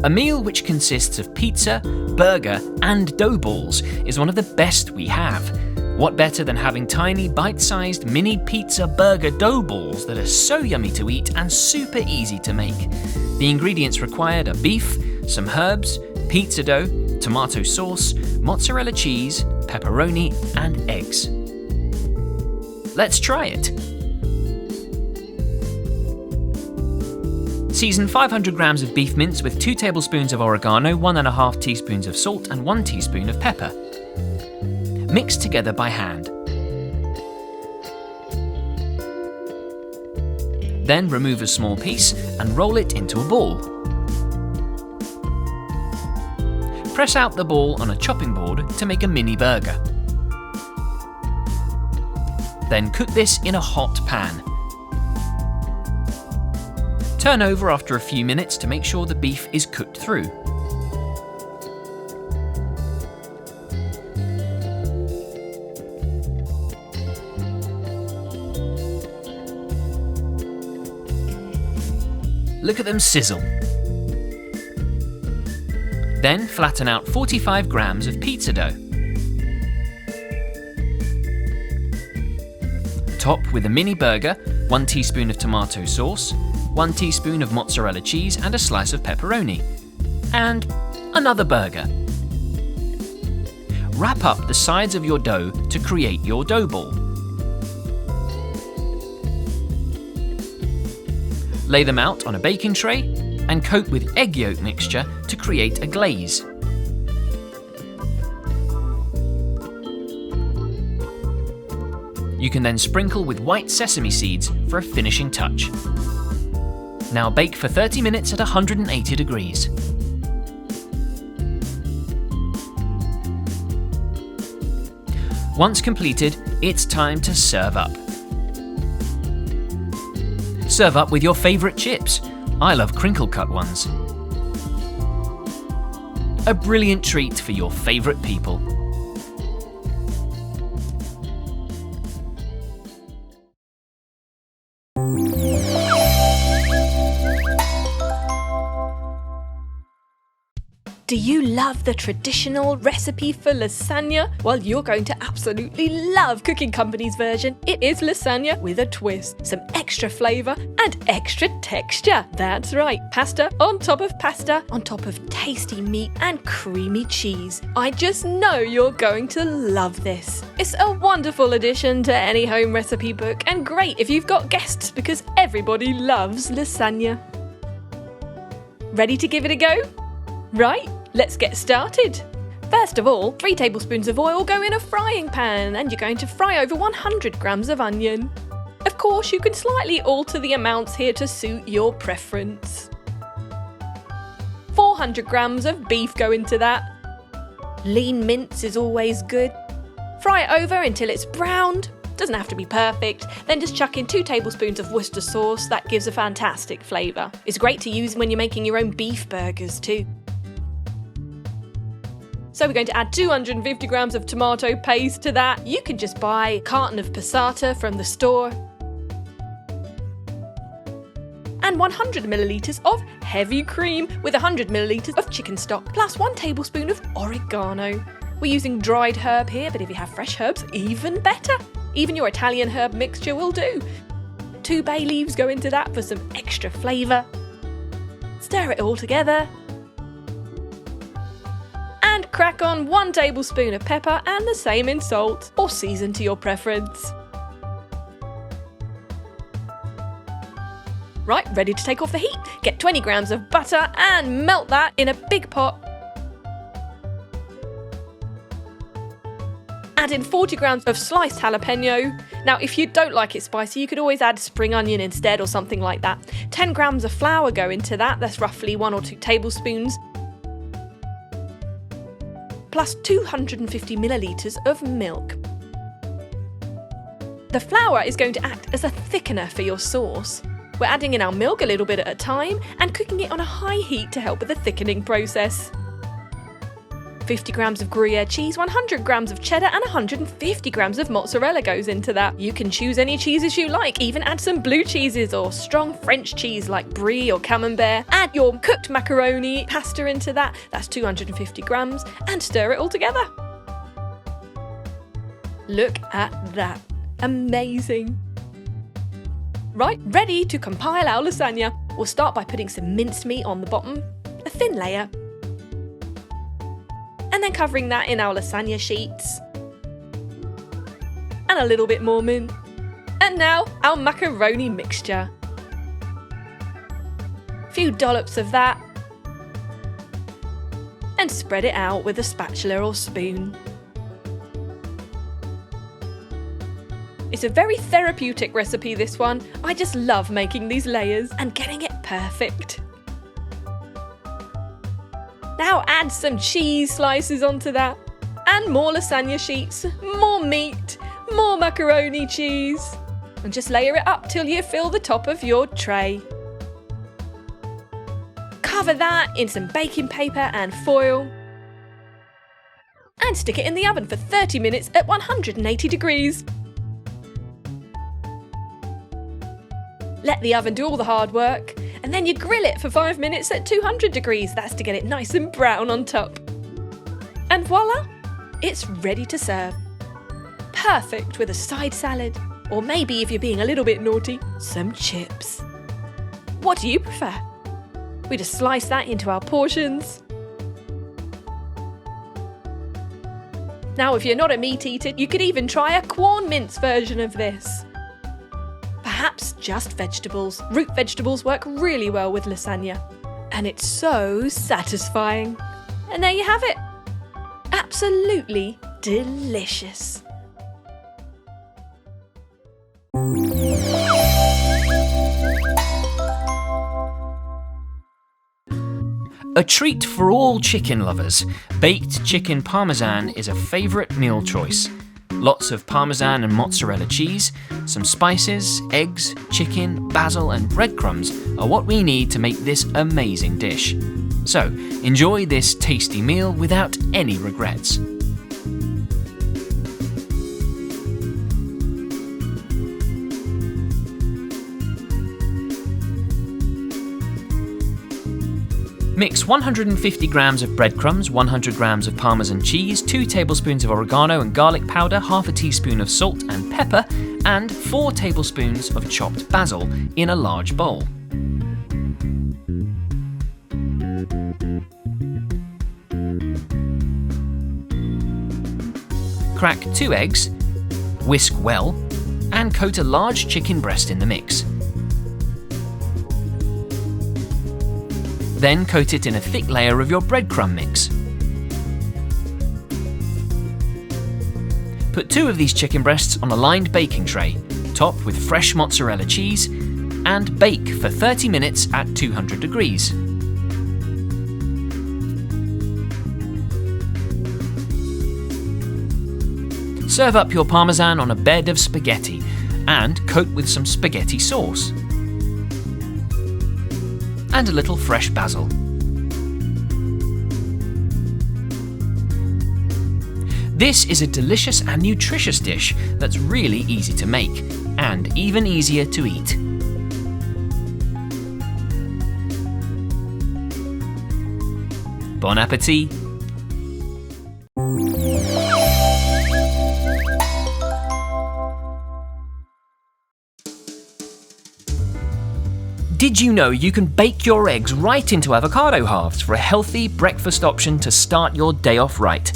A meal which consists of pizza, burger, and dough balls is one of the best we have. What better than having tiny, bite-sized mini pizza burger dough balls that are so yummy to eat and super easy to make? The ingredients required are beef, some herbs, pizza dough, tomato sauce, mozzarella cheese, pepperoni, and eggs. Let's try it. Season 500 grams of beef mince with 2 tablespoons of oregano, 1.5 teaspoons of salt, and 1 teaspoon of pepper. Mix together by hand. Then remove a small piece and roll it into a ball. Press out the ball on a chopping board to make a mini burger. Then cook this in a hot pan. Turn over after a few minutes to make sure the beef is cooked through. Look at them sizzle. Then flatten out 45 grams of pizza dough. Top with a mini burger, 1 teaspoon of tomato sauce, 1 teaspoon of mozzarella cheese and a slice of pepperoni. And another burger. Wrap up the sides of your dough to create your dough ball. Lay them out on a baking tray and coat with egg yolk mixture to create a glaze. You can then sprinkle with white sesame seeds for a finishing touch. Now bake for 30 minutes at 180 degrees. Once completed, it's time to serve up. Serve up with your favourite chips. I love crinkle cut ones. A brilliant treat for your favourite people. Do you love the traditional recipe for lasagna? Well, you're going to absolutely love Cooking Company's version. It is lasagna with a twist, some extra flavour and extra texture. That's right, pasta on top of tasty meat and creamy cheese. I just know you're going to love this. It's a wonderful addition to any home recipe book and great if you've got guests because everybody loves lasagna. Ready to give it a go? Right, let's get started. First of all, 3 tablespoons of oil go in a frying pan and you're going to fry over 100 grams of onion. Of course, you can slightly alter the amounts here to suit your preference. 400 grams of beef go into that. Lean mince is always good. Fry it over until it's browned. Doesn't have to be perfect. Then just chuck in 2 tablespoons of Worcester sauce. That gives a fantastic flavour. It's great to use when you're making your own beef burgers too. So we're going to add 250 grams of tomato paste to that. You can just buy a carton of passata from the store. And 100 millilitres of heavy cream with 100 millilitres of chicken stock, plus 1 tablespoon of oregano. We're using dried herb here, but if you have fresh herbs, even better. Even your Italian herb mixture will do. 2 bay leaves go into that for some extra flavour. Stir it all together. And crack on 1 tablespoon of pepper and the same in salt, or season to your preference. Right, ready to take off the heat. Get 20 grams of butter and melt that in a big pot. Add in 40 grams of sliced jalapeno. Now, if you don't like it spicy, you could always add spring onion instead or something like that. 10 grams of flour go into that. That's roughly 1 or 2 tablespoons. Plus 250 millilitres of milk. The flour is going to act as a thickener for your sauce. We're adding in our milk a little bit at a time and cooking it on a high heat to help with the thickening process. 50 grams of Gruyere cheese, 100 grams of cheddar and 150 grams of mozzarella goes into that. You can choose any cheeses you like, even add some blue cheeses or strong French cheese like brie or camembert. Add your cooked macaroni pasta into that, that's 250 grams, and stir it all together. Look at that. Amazing. Right, ready to compile our lasagna. We'll start by putting some minced meat on the bottom, a thin layer, and then covering that in our lasagna sheets. And a little bit more mint. And now our macaroni mixture. A few dollops of that. And spread it out with a spatula or spoon. It's a very therapeutic recipe, this one. I just love making these layers and getting it perfect. Now add some cheese slices onto that, and more lasagna sheets, more meat, more macaroni cheese, and just layer it up till you fill the top of your tray. Cover that in some baking paper and foil, and stick it in the oven for 30 minutes at 180 degrees. Let the oven do all the hard work, and then you grill it for 5 minutes at 200 degrees. That's to get it nice and brown on top. And voila, it's ready to serve. Perfect with a side salad, or maybe if you're being a little bit naughty, some chips. What do you prefer? We just slice that into our portions. Now, if you're not a meat eater, you could even try a corn mince version of this. Perhaps just vegetables. Root vegetables work really well with lasagna. And it's so satisfying. And there you have it. Absolutely delicious. A treat for all chicken lovers, baked chicken Parmesan is a favourite meal choice. Lots of Parmesan and mozzarella cheese, some spices, eggs, chicken, basil and breadcrumbs are what we need to make this amazing dish. So, enjoy this tasty meal without any regrets. Mix 150 grams of breadcrumbs, 100 grams of Parmesan cheese, 2 tablespoons of oregano and garlic powder, half a teaspoon of salt and pepper, and 4 tablespoons of chopped basil in a large bowl. Crack 2 eggs, whisk well, and coat a large chicken breast in the mix. Then coat it in a thick layer of your breadcrumb mix. Put 2 of these chicken breasts on a lined baking tray, top with fresh mozzarella cheese, and bake for 30 minutes at 200 degrees. Serve up your Parmesan on a bed of spaghetti and coat with some spaghetti sauce. And a little fresh basil. This is a delicious and nutritious dish that's really easy to make, and even easier to eat. Bon appétit! Did you know you can bake your eggs right into avocado halves for a healthy breakfast option to start your day off right?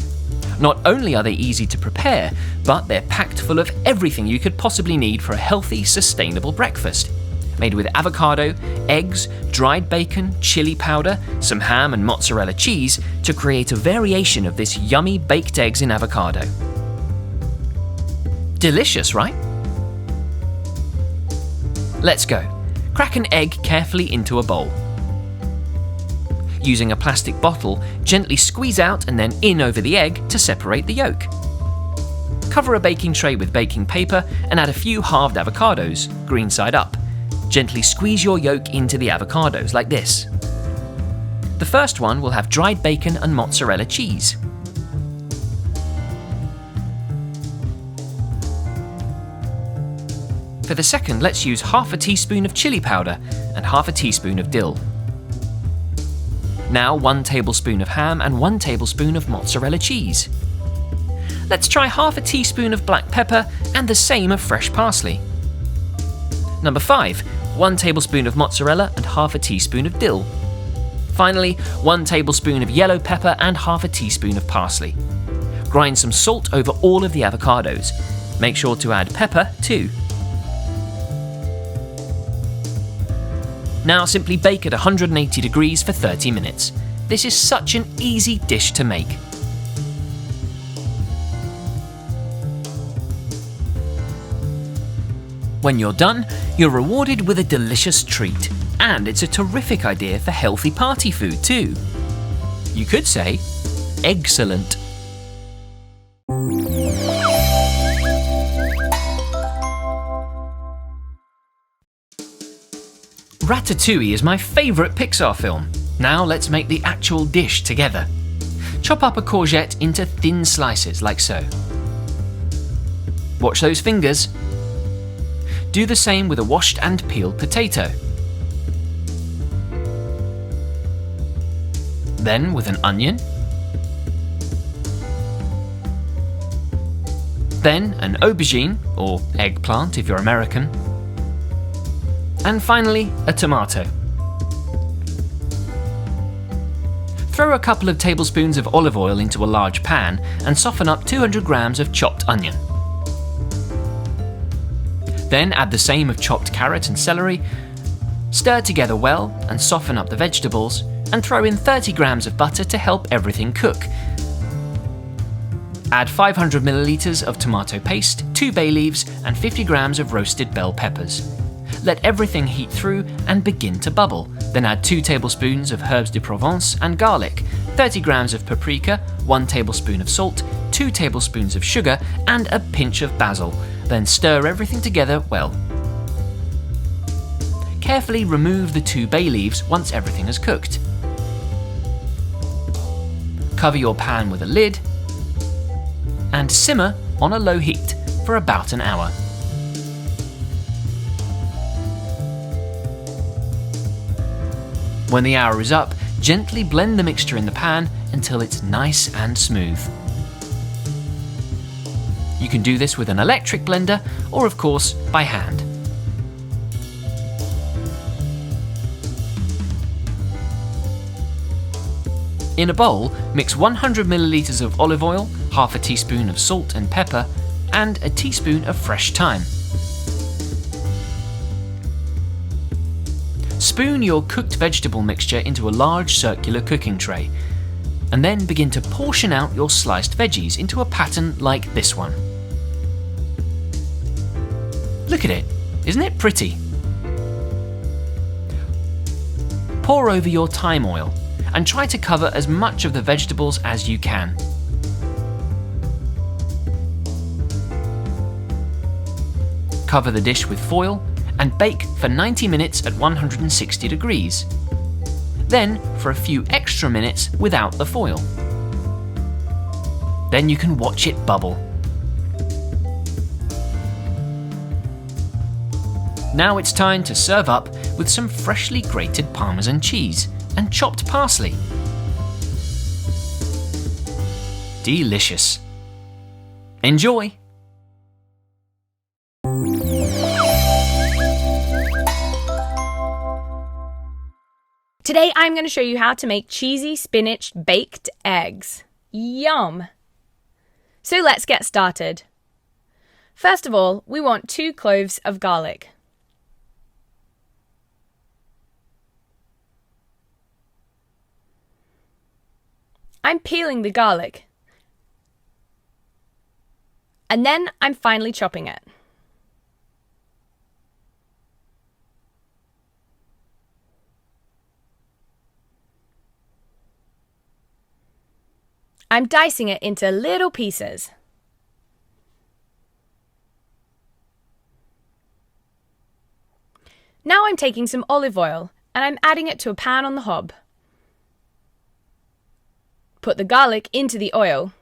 Not only are they easy to prepare, but they're packed full of everything you could possibly need for a healthy, sustainable breakfast. Made with avocado, eggs, dried bacon, chili powder, some ham and mozzarella cheese to create a variation of this yummy baked eggs in avocado. Delicious, right? Let's go. Crack an egg carefully into a bowl. Using a plastic bottle, gently squeeze out and then in over the egg to separate the yolk. Cover a baking tray with baking paper and add a few halved avocados, green side up. Gently squeeze your yolk into the avocados like this. The first one will have dried bacon and mozzarella cheese. For the second, let's use half a teaspoon of chili powder and half a teaspoon of dill. Now 1 tablespoon of ham and 1 tablespoon of mozzarella cheese. Let's try half a teaspoon of black pepper and the same of fresh parsley. Number 5, 1 tablespoon of mozzarella and half a teaspoon of dill. Finally, 1 tablespoon of yellow pepper and half a teaspoon of parsley. Grind some salt over all of the avocados. Make sure to add pepper too. Now simply bake at 180 degrees for 30 minutes. This is such an easy dish to make. When you're done, you're rewarded with a delicious treat, and it's a terrific idea for healthy party food too. You could say, excellent. Ratatouille is my favourite Pixar film. Now let's make the actual dish together. Chop up a courgette into thin slices like so. Watch those fingers. Do the same with a washed and peeled potato. Then with an onion. Then an aubergine, or eggplant if you're American. And finally, a tomato. Throw a couple of tablespoons of olive oil into a large pan and soften up 200 grams of chopped onion. Then add the same of chopped carrot and celery, stir together well and soften up the vegetables, and throw in 30 grams of butter to help everything cook. Add 500 milliliters of tomato paste, 2 bay leaves, and 50 grams of roasted bell peppers. Let everything heat through and begin to bubble. Then add 2 tablespoons of herbes de Provence and garlic, 30 grams of paprika, 1 tablespoon of salt, 2 tablespoons of sugar, and a pinch of basil. Then stir everything together well. Carefully remove the 2 bay leaves once everything is cooked. Cover your pan with a lid and simmer on a low heat for about an hour. When the hour is up, gently blend the mixture in the pan until it's nice and smooth. You can do this with an electric blender or, of course, by hand. In a bowl, mix 100 milliliters of olive oil, half a teaspoon of salt and pepper, and a teaspoon of fresh thyme. Spoon your cooked vegetable mixture into a large circular cooking tray, and then begin to portion out your sliced veggies into a pattern like this one. Look at it, isn't it pretty? Pour over your thyme oil and try to cover as much of the vegetables as you can. Cover the dish with foil and bake for 90 minutes at 160 degrees. Then for a few extra minutes without the foil. Then you can watch it bubble. Now it's time to serve up with some freshly grated Parmesan cheese and chopped parsley. Delicious. Enjoy! Today I'm going to show you how to make cheesy spinach baked eggs. Yum! So let's get started. First of all, we want 2 cloves of garlic. I'm peeling the garlic. And then I'm finely chopping it. I'm dicing it into little pieces. Now I'm taking some olive oil and I'm adding it to a pan on the hob. Put the garlic into the oil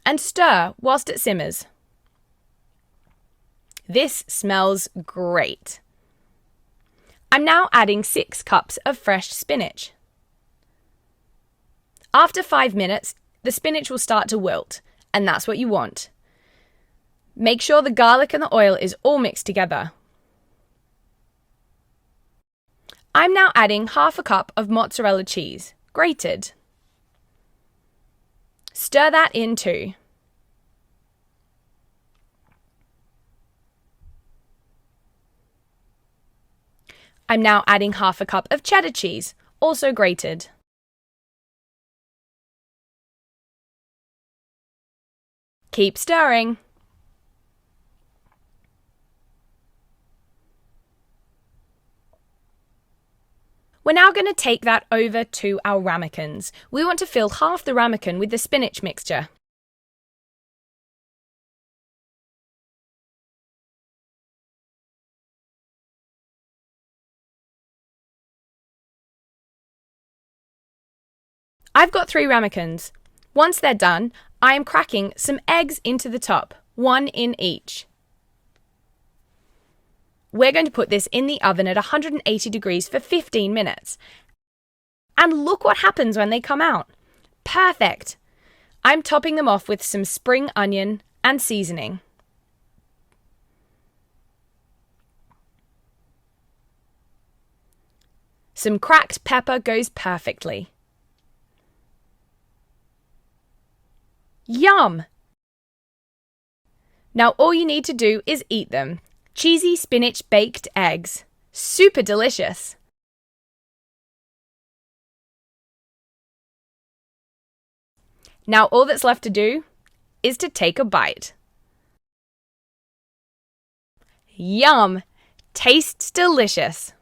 and stir whilst it simmers. This smells great. I'm now adding 6 cups of fresh spinach. After 5 minutes, the spinach will start to wilt, and that's what you want. Make sure the garlic and the oil is all mixed together. I'm now adding half a cup of mozzarella cheese, grated. Stir that in too. I'm now adding half a cup of cheddar cheese, also grated. Keep stirring. We're now going to take that over to our ramekins. We want to fill half the ramekin with the spinach mixture. I've got 3 ramekins. Once they're done, I am cracking some eggs into the top, 1 in each. We're going to put this in the oven at 180 degrees for 15 minutes. And look what happens when they come out. Perfect! I'm topping them off with some spring onion and seasoning. Some cracked pepper goes perfectly. Yum! Now all you need to do is eat them. Cheesy spinach baked eggs. Super delicious! Now all that's left to do is to take a bite. Yum! Tastes delicious!